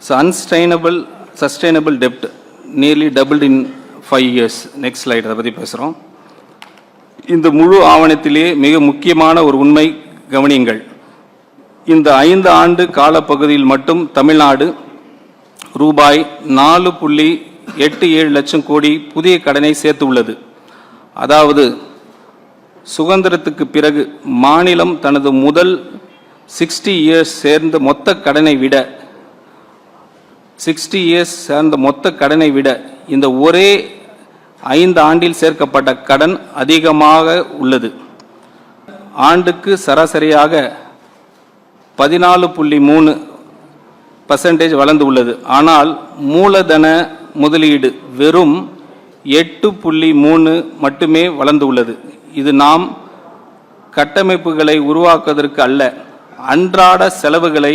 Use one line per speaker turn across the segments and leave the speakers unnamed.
So sustainable debt nearly doubled in 5 years. Next slide. அதை பற்றி பேசுகிறோம். இந்த முழு ஆவணத்திலே மிக முக்கியமான ஒரு உண்மை கவனியுங்கள். இந்த 5 ஆண்டு காலப்பகுதியில் மட்டும் தமிழ்நாடு ரூபாய் 4.87 லட்சம் கோடி புதிய கடனை சேர்த்துள்ளது. அதாவது சுதந்திரத்துக்கு பிறகு மாநிலம் தனது முதல் 60 இயர்ஸ் சேர்ந்த மொத்த கடனை விட இந்த ஒரே 5 ஆண்டில் சேர்க்கப்பட்ட கடன் அதிகமாக உள்ளது. ஆண்டுக்கு சராசரியாக 14.3% வளர்ந்து உள்ளது. ஆனால் மூலதன முதலீடு வெறும் 8.3 மட்டுமே வளர்ந்து உள்ளது. இது நாம் கட்டமைப்புகளை உருவாக்குவதற்கு அல்ல, அன்றாட செலவுகளை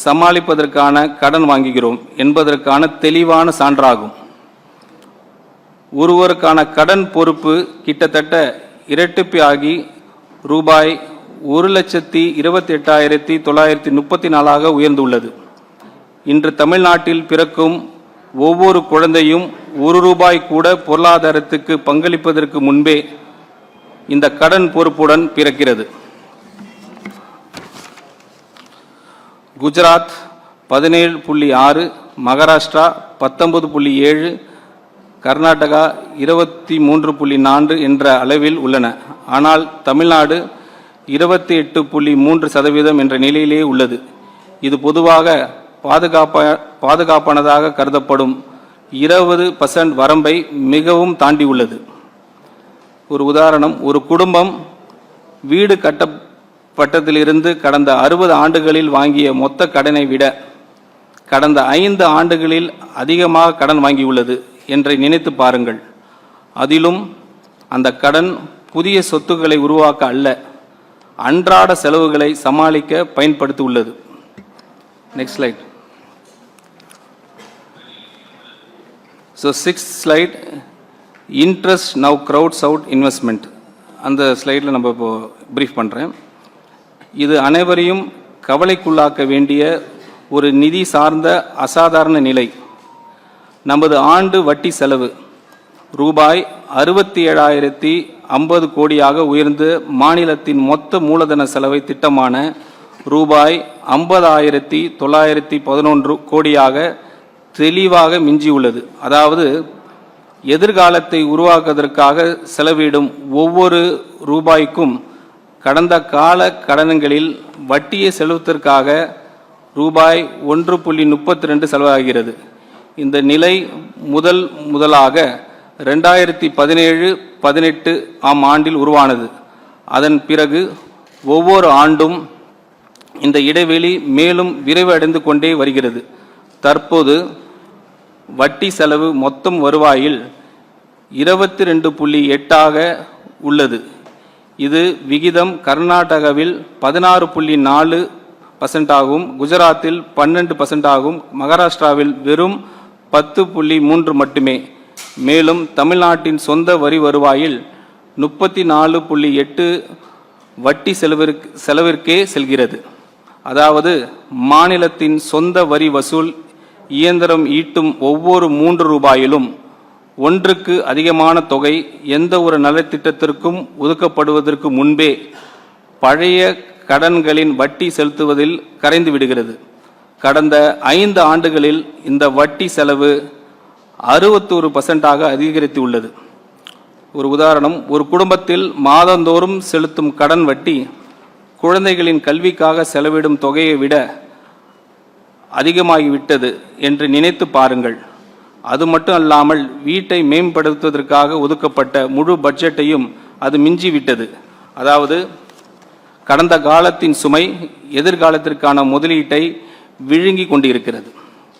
சமாளிப்பதற்கான கடன் வாங்குகிறோம் என்பதற்கான தெளிவான சான்றாகும். ஒருவருக்கான கடன் பொறுப்பு கிட்டத்தட்ட இரட்டிப்பாகி ரூபாய் 1,28,934 உயர்ந்துள்ளது. இன்று தமிழ்நாட்டில் பிறக்கும் ஒவ்வொரு குழந்தையும் 1 ரூபாய் கூட பொருளாதாரத்துக்கு பங்களிப்பதற்கு முன்பே இந்த கடன் பொறுப்புடன் பிறக்கிறது. குஜராத் 17.6, மகாராஷ்டிரா 19.7, கர்நாடகா 23.4 என்ற அளவில் உள்ளன. ஆனால் தமிழ்நாடு 28.3% என்ற நிலையிலே உள்ளது. இது பொதுவாக பாதுகாப்பானதாக கருதப்படும் 20% வரம்பை மிகவும் தாண்டி உள்ளது. ஒரு உதாரணம், ஒரு குடும்பம் வீடு கட்டப்பட்டதிலிருந்து கடந்த 60 ஆண்டுகளில் வாங்கிய மொத்த கடனை விட கடந்த 5 ஆண்டுகளில் அதிகமாக கடன் வாங்கியுள்ளது என்று நினைத்து பாருங்கள். அதிலும் அந்த கடன் புதிய சொத்துக்களை உருவாக்க அல்ல, அன்றாட செலவுகளை சமாளிக்க பயன்படுத்தி உள்ளது. Next slide. So 6th slide, interest now crowds out investment. அந்த ஸ்லைடில் நம்ம இப்போ ப்ரீஃப் பண்ணுறேன். இது அனைவரையும் கவலைக்குள்ளாக்க வேண்டிய ஒரு நிதி சார்ந்த அசாதாரண நிலை. நமது ஆண்டு வட்டி செலவு ரூபாய் 67,050 கோடியாக உயர்ந்து மாநிலத்தின் மொத்த மூலதன செலவை திட்டமான ரூபாய் 50,911 கோடியாக தெளிவாக மிஞ்சியுள்ளது. அதாவது எதிர்காலத்தை உருவாக்குவதற்காக செலவிடும் ஒவ்வொரு ரூபாய்க்கும் கடந்த கால கடன்களில் வட்டியை செலுத்துவதற்காக ரூபாய் 1.32 செலவாகிறது. இந்த நிலை முதலாக 2017-18 ஆண்டில் உருவானது. அதன் பிறகு ஒவ்வொரு ஆண்டும் இந்த இடைவெளி மேலும் விரைவடைந்து கொண்டே வருகிறது. தற்போது வட்டி செலவு மொத்தம் வருவாயில் 22.8 உள்ளது. இது விகிதம் கர்நாடகாவில் 16.4% ஆகும், குஜராத்தில் 12% ஆகும், மகாராஷ்டிராவில் வெறும் 10.3 மட்டுமே. மேலும் தமிழ்நாட்டின் சொந்த வரி வருவாயில் 34.8 வட்டி செலவிற்கே செல்கிறது. அதாவது மாநிலத்தின் சொந்த வரி வசூல் இயந்திரம் ஈட்டும் ஒவ்வொரு 3 ரூபாயிலும் 1க்கு அதிகமான தொகை எந்த ஒரு நலத்திட்டத்திற்கும் ஒதுக்கப்படுவதற்கு முன்பே பழைய கடன்களின் வட்டி செலுத்துவதில் கரைந்து விடுகிறது. கடந்த 5 ஆண்டுகளில் இந்த வட்டி செலவு 61% அதிகரித்துள்ளது. ஒரு உதாரணம், ஒரு குடும்பத்தில் மாதந்தோறும் செலுத்தும் கடன் வட்டி குழந்தைகளின் கல்விக்காக செலவிடும் தொகையை விட அதிகமாகிவிட்டது என்று நினைத்து பாருங்கள். அது மட்டும் அல்லாமல் வீட்டை மேம்படுத்துவதற்காக ஒதுக்கப்பட்ட முழு பட்ஜெட்டையும் அது மிஞ்சிவிட்டது. அதாவது கடந்த காலத்தின் சுமை எதிர்காலத்திற்கான முதலீட்டை விழுங்கி கொண்டிருக்கிறது.